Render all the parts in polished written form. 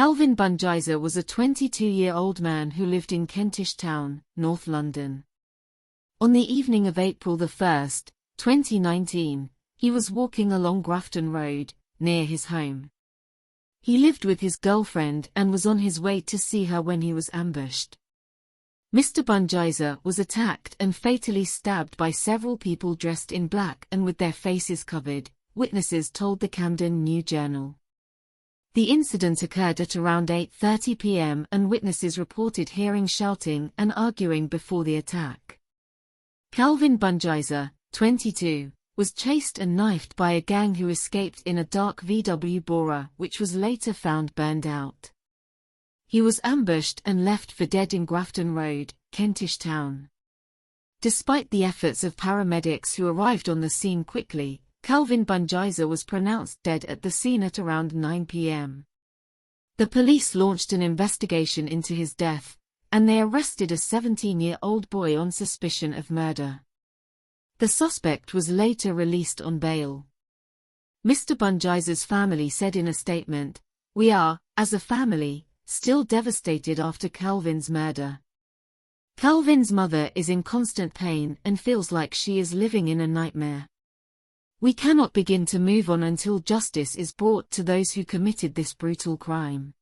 Calvin Bungizer was a 22-year-old man who lived in Kentish Town, North London. On the evening of April 1, 2019, he was walking along Grafton Road, near his home. He lived with his girlfriend and was on his way to see her when he was ambushed. Mr. Bungizer was attacked and fatally stabbed by several people dressed in black and with their faces covered, witnesses told the Camden New Journal. The incident occurred at around 8:30 p.m. and witnesses reported hearing shouting and arguing before the attack. Calvin Bungizer, 22, was chased and knifed by a gang who escaped in a dark VW Bora which was later found burned out. He was ambushed and left for dead in Grafton Road, Kentish Town. Despite the efforts of paramedics who arrived on the scene quickly, Calvin Bungizer was pronounced dead at the scene at around 9 p.m. The police launched an investigation into his death, and they arrested a 17-year-old boy on suspicion of murder. The suspect was later released on bail. Mr. Bungizer's family said in a statement, "We are, as a family, still devastated after Calvin's murder. Calvin's mother is in constant pain and feels like she is living in a nightmare. We cannot begin to move on until justice is brought to those who committed this brutal crime."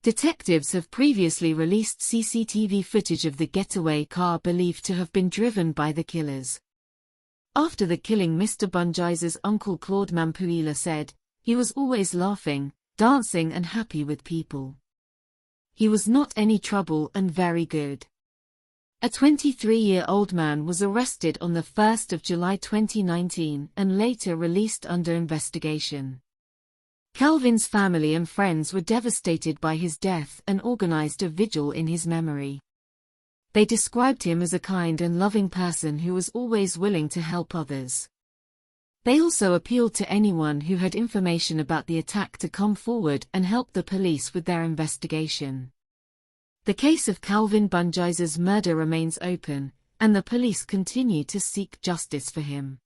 Detectives have previously released CCTV footage of the getaway car believed to have been driven by the killers. After the killing, Mr. Bungizer's uncle Claude Mampuila said, "He was always laughing, dancing and happy with people. He was not any trouble and very good." A 23-year-old man was arrested on the 1st of July 2019 and later released under investigation. Calvin's family and friends were devastated by his death and organized a vigil in his memory. They described him as a kind and loving person who was always willing to help others. They also appealed to anyone who had information about the attack to come forward and help the police with their investigation. The case of Calvin Bungizer's murder remains open, and the police continue to seek justice for him.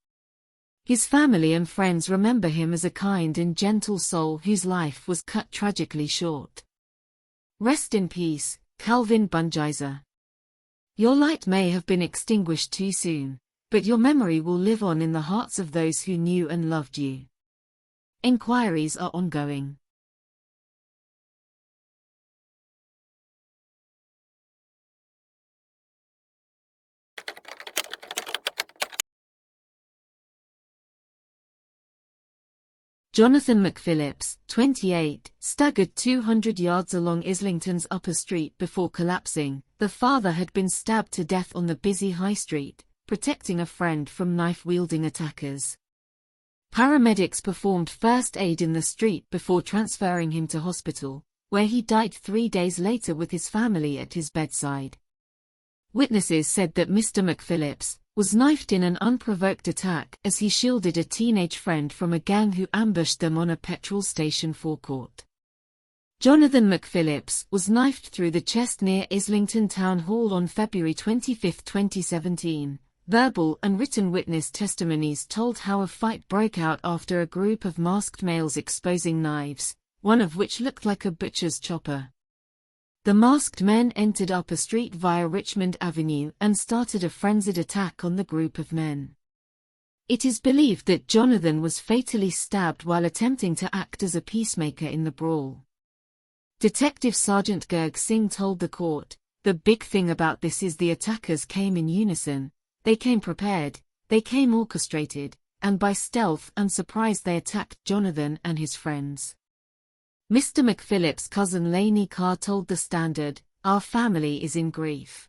His family and friends remember him as a kind and gentle soul whose life was cut tragically short. Rest in peace, Calvin Bungizer. Your light may have been extinguished too soon, but your memory will live on in the hearts of those who knew and loved you. Inquiries are ongoing. Jonathan McPhillips, 28, staggered 200 yards along Islington's Upper Street before collapsing. The father had been stabbed to death on the busy High Street, protecting a friend from knife-wielding attackers. Paramedics performed first aid in the street before transferring him to hospital, where he died 3 days later with his family at his bedside. Witnesses said that Mr. McPhillips was knifed in an unprovoked attack as he shielded a teenage friend from a gang who ambushed them on a petrol station forecourt. Jonathan McPhillips was knifed through the chest near Islington Town Hall on February 25, 2017. Verbal and written witness testimonies told how a fight broke out after a group of masked males exposing knives, one of which looked like a butcher's chopper. The masked men entered Upper Street via Richmond Avenue and started a frenzied attack on the group of men. It is believed that Jonathan was fatally stabbed while attempting to act as a peacemaker in the brawl. Detective Sergeant Gurg Singh told the court, "The big thing about this is the attackers came in unison, they came prepared, they came orchestrated, and by stealth and surprise they attacked Jonathan and his friends." Mr. McPhillips' cousin Lainey Carr told The Standard, "Our family is in grief.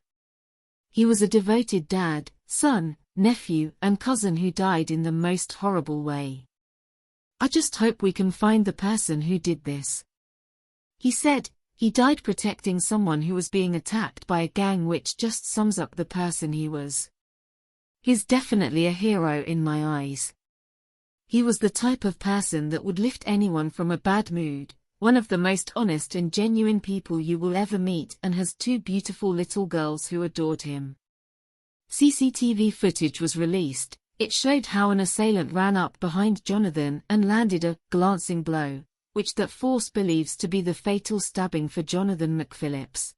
He was a devoted dad, son, nephew, and cousin who died in the most horrible way. I just hope we can find the person who did this." He said, "He died protecting someone who was being attacked by a gang, which just sums up the person he was. He's definitely a hero in my eyes. He was the type of person that would lift anyone from a bad mood. One of the most honest and genuine people you will ever meet, and has 2 beautiful little girls who adored him." CCTV footage was released. It showed how an assailant ran up behind Jonathan and landed a glancing blow, which that force believes to be the fatal stabbing for Jonathan McPhillips.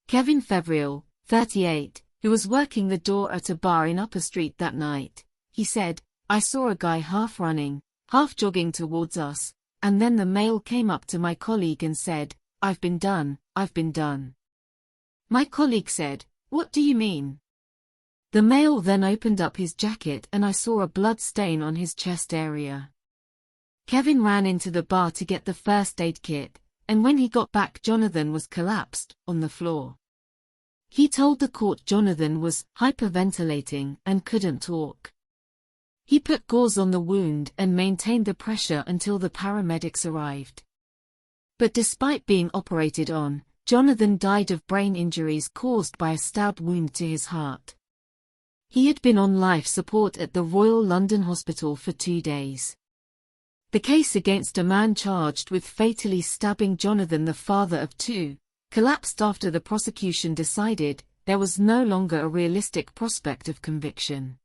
Kevin Fevriel, 38, who was working the door at a bar in Upper Street that night, he said, "I saw a guy half running, half jogging towards us, and then the male came up to my colleague and said, 'I've been done, I've been done.' My colleague said, 'What do you mean?' The male then opened up his jacket and I saw a blood stain on his chest area. Kevin ran into the bar to get the first aid kit, and when he got back Jonathan was collapsed, on the floor. He told the court Jonathan was hyperventilating and couldn't talk. He put gauze on the wound and maintained the pressure until the paramedics arrived. But despite being operated on, Jonathan died of brain injuries caused by a stab wound to his heart. He had been on life support at the Royal London Hospital for 2 days. The case against a man charged with fatally stabbing Jonathan, the father of 2, collapsed after the prosecution decided there was no longer a realistic prospect of conviction.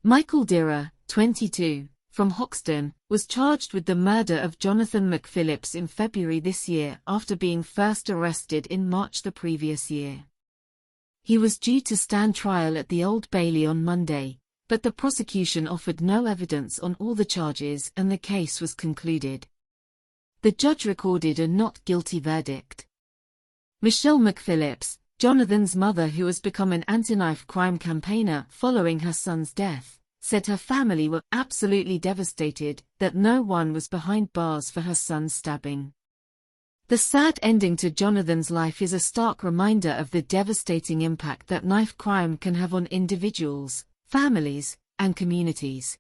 Michael Dira, 22, from Hoxton, was charged with the murder of Jonathan McPhillips in February this year after being first arrested in March the previous year. He was due to stand trial at the Old Bailey on Monday, but the prosecution offered no evidence on all the charges and the case was concluded. The judge recorded a not guilty verdict. Michelle McPhillips, Jonathan's mother, who has become an anti-knife crime campaigner following her son's death, said her family were absolutely devastated that no one was behind bars for her son's stabbing. The sad ending to Jonathan's life is a stark reminder of the devastating impact that knife crime can have on individuals, families, and communities.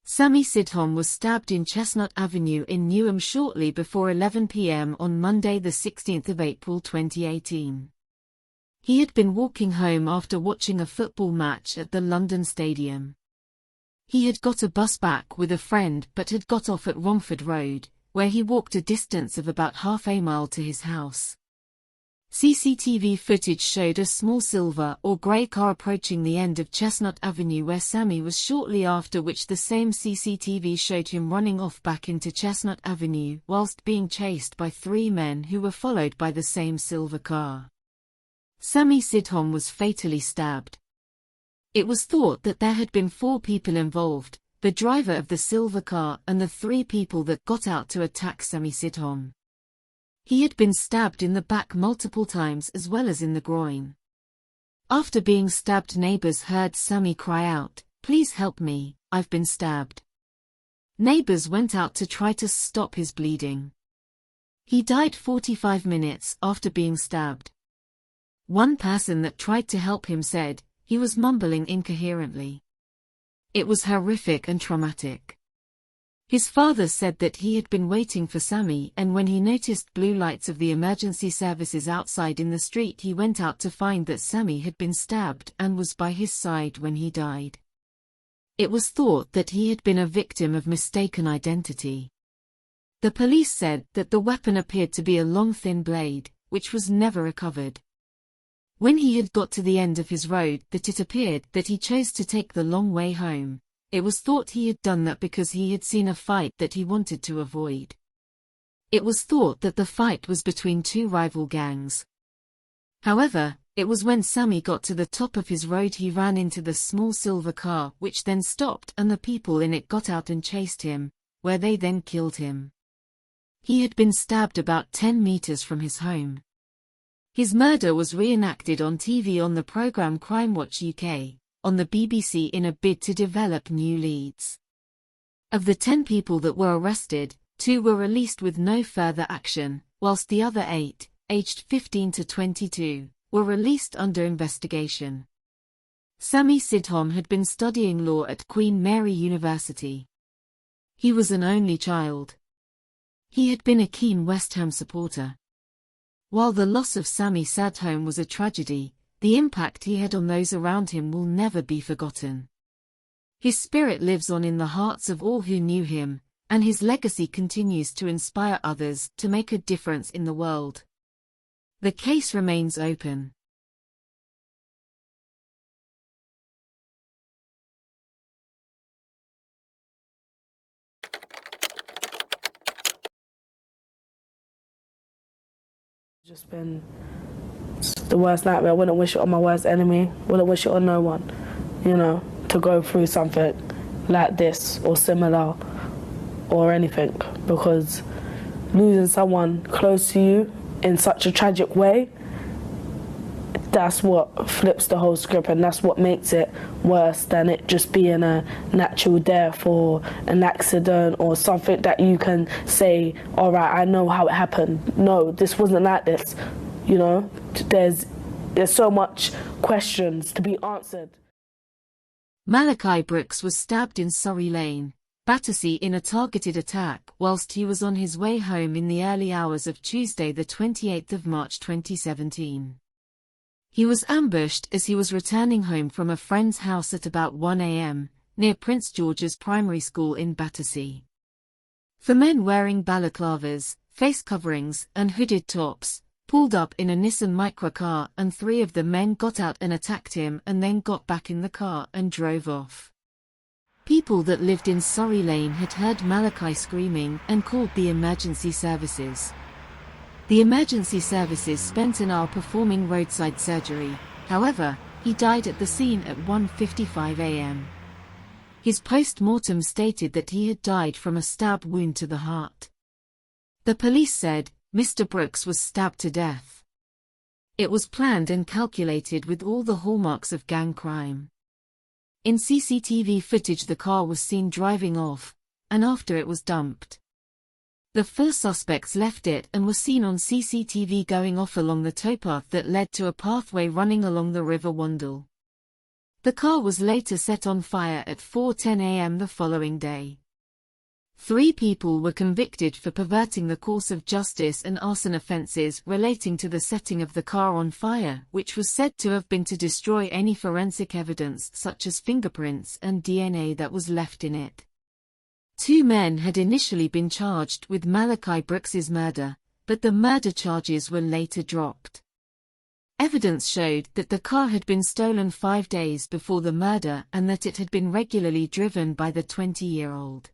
Sammy Sidhom was stabbed in Chestnut Avenue in Newham shortly before 11 p.m. on Monday, the 16th of April 2018. He had been walking home after watching a football match at the London Stadium. He had got a bus back with a friend but had got off at Romford Road, where he walked a distance of about half a mile to his house. CCTV footage showed a small silver or grey car approaching the end of Chestnut Avenue where Sammy was shortly after, which the same CCTV showed him running off back into Chestnut Avenue whilst being chased by 3 men who were followed by the same silver car. Sammy Sidhom was fatally stabbed. It was thought that there had been 4 people involved, the driver of the silver car and the 3 people that got out to attack Sammy Sidhom. He had been stabbed in the back multiple times as well as in the groin. After being stabbed, neighbors heard Sammy cry out, "Please help me, I've been stabbed." Neighbors went out to try to stop his bleeding. He died 45 minutes after being stabbed. One person that tried to help him said, he was mumbling incoherently. It was horrific and traumatic. His father said that he had been waiting for Sammy, and when he noticed blue lights of the emergency services outside in the street, he went out to find that Sammy had been stabbed and was by his side when he died. It was thought that he had been a victim of mistaken identity. The police said that the weapon appeared to be a long thin blade, which was never recovered. When he had got to the end of his road, that it appeared that he chose to take the long way home. It was thought he had done that because he had seen a fight that he wanted to avoid. It was thought that the fight was between 2 rival gangs. However, it was when Sammy got to the top of his road he ran into the small silver car, which then stopped and the people in it got out and chased him, where they then killed him. He had been stabbed about 10 meters from his home. His murder was reenacted on TV on the programme Crime Watch UK. On the BBC in a bid to develop new leads. Of the 10 people that were arrested, 2 were released with no further action, whilst the other 8, aged 15 to 22, were released under investigation. Sammy Sidhom had been studying law at Queen Mary University. He was an only child. He had been a keen West Ham supporter. While the loss of Sammy Sidhom was a tragedy, the impact he had on those around him will never be forgotten. His spirit lives on in the hearts of all who knew him, and his legacy continues to inspire others to make a difference in the world. The case remains open. Just been the worst nightmare. I wouldn't wish it on my worst enemy. Wouldn't wish it on no one, to go through something like this or similar or anything, because losing someone close to you in such a tragic way, that's what flips the whole script, and that's what makes it worse than it just being a natural death or an accident or something that you can say, all right, I know how it happened. No, this wasn't like this. There's so much questions to be answered. Malachi Brooks was stabbed in Surrey Lane, Battersea in a targeted attack whilst he was on his way home in the early hours of Tuesday the 28th of March 2017. He was ambushed as he was returning home from a friend's house at about 1 a.m., near Prince George's Primary School in Battersea. 4 men wearing balaclavas, face coverings, and hooded tops pulled up in a Nissan Micra car, and 3 of the men got out and attacked him and then got back in the car and drove off. People that lived in Surrey Lane had heard Malachi screaming and called the emergency services. The emergency services spent an hour performing roadside surgery. However, he died at the scene at 1:55 a.m. His post-mortem stated that he had died from a stab wound to the heart. The police said, Mr. Brooks was stabbed to death. It was planned and calculated with all the hallmarks of gang crime. In CCTV footage the car was seen driving off, and after it was dumped. The 4 suspects left it and were seen on CCTV going off along the towpath that led to a pathway running along the River Wandle. The car was later set on fire at 4:10 a.m. the following day. 3 people were convicted for perverting the course of justice and arson offences relating to the setting of the car on fire, which was said to have been to destroy any forensic evidence such as fingerprints and DNA that was left in it. 2 men had initially been charged with Malachi Brooks's murder, but the murder charges were later dropped. Evidence showed that the car had been stolen 5 days before the murder and that it had been regularly driven by the 20-year-old.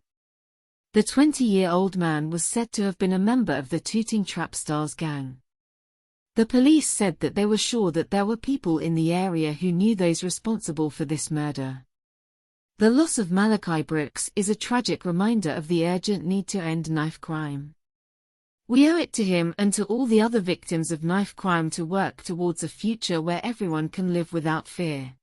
The 20-year-old man was said to have been a member of the Tooting Trap Stars gang. The police said that they were sure that there were people in the area who knew those responsible for this murder. The loss of Malachi Brooks is a tragic reminder of the urgent need to end knife crime. We owe it to him and to all the other victims of knife crime to work towards a future where everyone can live without fear.